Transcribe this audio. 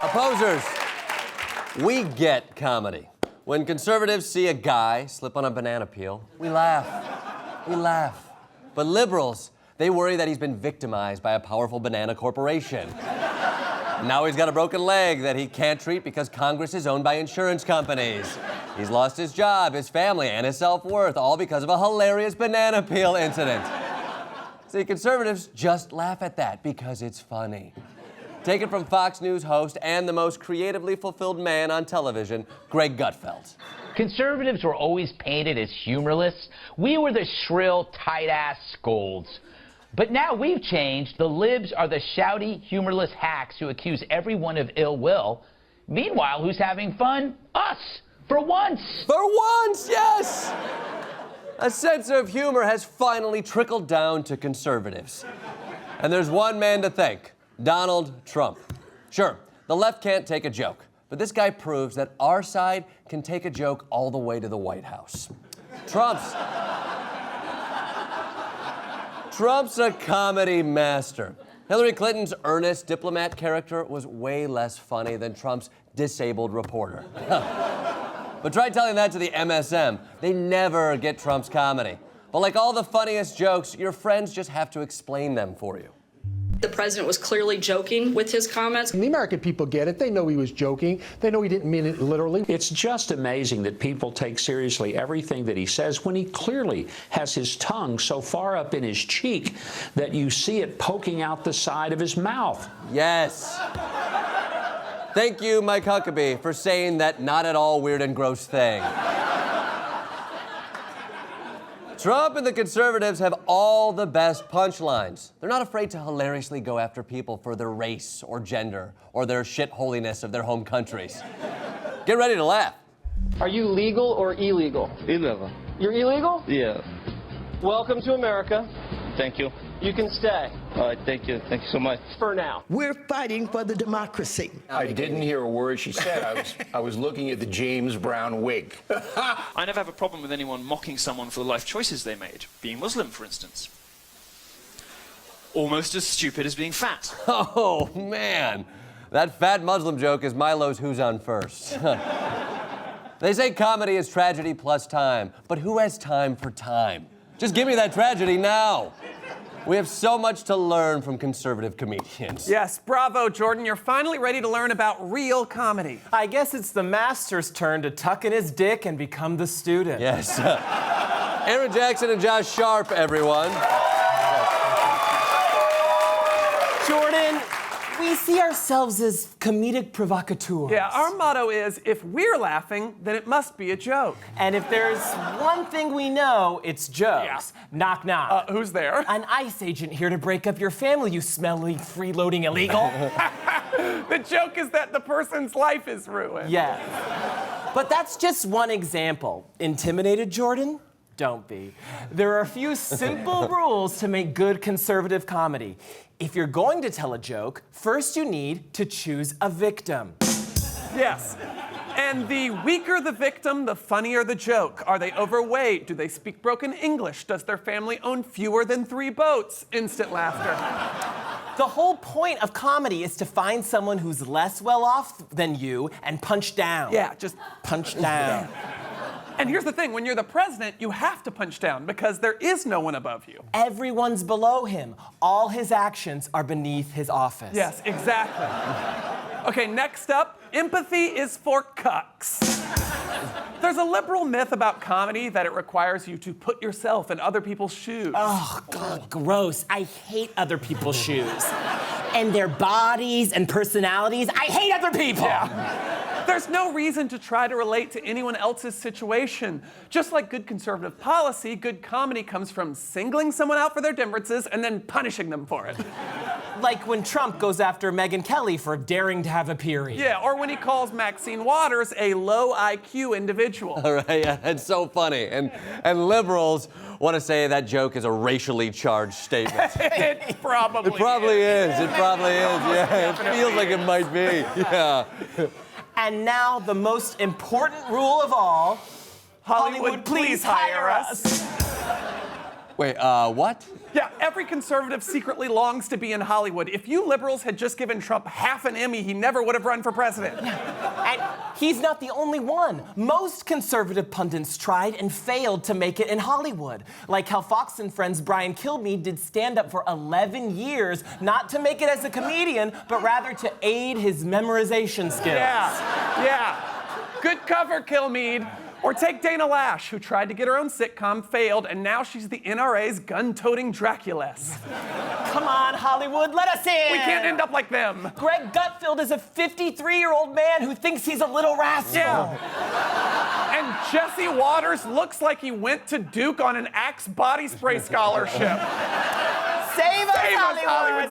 Opposers, we get comedy. When conservatives see a guy slip on a banana peel, we laugh. We laugh. But liberals, they worry that he's been victimized by a powerful banana corporation. Now he's got a broken leg that he can't treat because Congress is owned by insurance companies. He's lost his job, his family, and his self-worth, all because of a hilarious banana peel incident. See, conservatives just laugh at that because it's funny. Take it from Fox News host and the most creatively fulfilled man on television, Greg Gutfeld. Conservatives were always painted as humorless. We were the shrill, tight-ass scolds. But now we've changed. The libs are the shouty, humorless hacks who accuse everyone of ill will. Meanwhile, who's having fun? Us! For once! For once, yes! A sense of humor has finally trickled down to conservatives. And there's one man to thank, Donald Trump. Sure, the left can't take a joke, but this guy proves that our side can take a joke all the way to the White House. Trump's a comedy master. Hillary Clinton's earnest diplomat character was way less funny than Trump's disabled reporter. But try telling that to the MSM. They never get Trump's comedy. But like all the funniest jokes, your friends just have to explain them for you. The president was clearly joking with his comments. The American people get it. They know he was joking. They know he didn't mean it literally. It's just amazing that people take seriously everything that he says when he clearly has his tongue so far up in his cheek that you see it poking out the side of his mouth. Yes. Thank you, Mike Huckabee, for saying that not at all weird and gross thing. Trump and the conservatives have all the best punchlines. They're not afraid to hilariously go after people for their race or gender or their shitholiness of their home countries. Get ready to laugh. Are you legal or illegal? Illegal. You're illegal? Yeah. Welcome to America. Thank you. You can stay. All right, thank you. Thank you so much. For now. We're fighting for the democracy. I didn't hear a word she said. I was looking at the James Brown wig. I never have a problem with anyone mocking someone for the life choices they made. Being Muslim, for instance. Almost as stupid as being fat. Oh, man. That fat Muslim joke is Milo's Who's On First. They say comedy is tragedy plus time, but who has time for time? Just give me that tragedy now. We have so much to learn from conservative comedians. Yes, bravo, Jordan. You're finally ready to learn about real comedy. I guess it's the master's turn to tuck in his dick and become the student. Yes. Aaron Jackson and Josh Sharp, everyone. Jordan, we see ourselves as comedic provocateurs. Yeah, our motto is, if we're laughing, then it must be a joke. And if there's one thing we know, it's jokes. Yeah. Knock, knock. Who's there? An ICE agent here to break up your family, you smelly, freeloading illegal. The joke is that the person's life is ruined. Yes. But that's just one example. Intimidated, Jordan? Don't be. There are a few simple rules to make good conservative comedy. If you're going to tell a joke, first you need to choose a victim. Yes. And the weaker the victim, the funnier the joke. Are they overweight? Do they speak broken English? Does their family own fewer than 3 boats? Instant laughter. The whole point of comedy is to find someone who's less well off than you and punch down. Yeah, just punch down. And here's the thing, when you're the president, you have to punch down because there is no one above you. Everyone's below him. All his actions are beneath his office. Yes, exactly. Okay, next up, empathy is for CUCKS. There's a liberal myth about comedy that it requires you to put yourself in other people's shoes. Oh, God, gross. I hate other people's shoes. And their bodies and personalities. I hate other people. Yeah. There's no reason to try to relate to anyone else's situation. Just like good conservative policy, good comedy comes from singling someone out for their differences and then punishing them for it. Like when Trump goes after Megyn Kelly for daring to have a period. Yeah, or when he calls Maxine Waters a low IQ individual. All right, yeah, it's so funny. And liberals want to say that joke is a racially charged statement. It probably is. It probably is. Yeah, it feels like it might be. Yeah. And now the most important rule of all, Hollywood, please hire us. Wait, what? Yeah, every conservative secretly longs to be in Hollywood. If you liberals had just given Trump half an Emmy, he never would have run for president. And he's not the only one. Most conservative pundits tried and failed to make it in Hollywood. Like how Fox and Friends' Brian Kilmeade did stand up for 11 years, not to make it as a comedian, but rather to aid his memorization skills. Yeah. Good cover, Kilmeade. Or take Dana Lash, who tried to get her own sitcom, failed, and now she's the NRA's gun-toting Draculess. Come on, Hollywood, let us in! We can't end up like them. Greg Gutfeld is a 53-year-old man who thinks he's a little rascal. Yeah. And Jesse Waters looks like he went to Duke on an Axe body spray scholarship. Save us, Hollywood!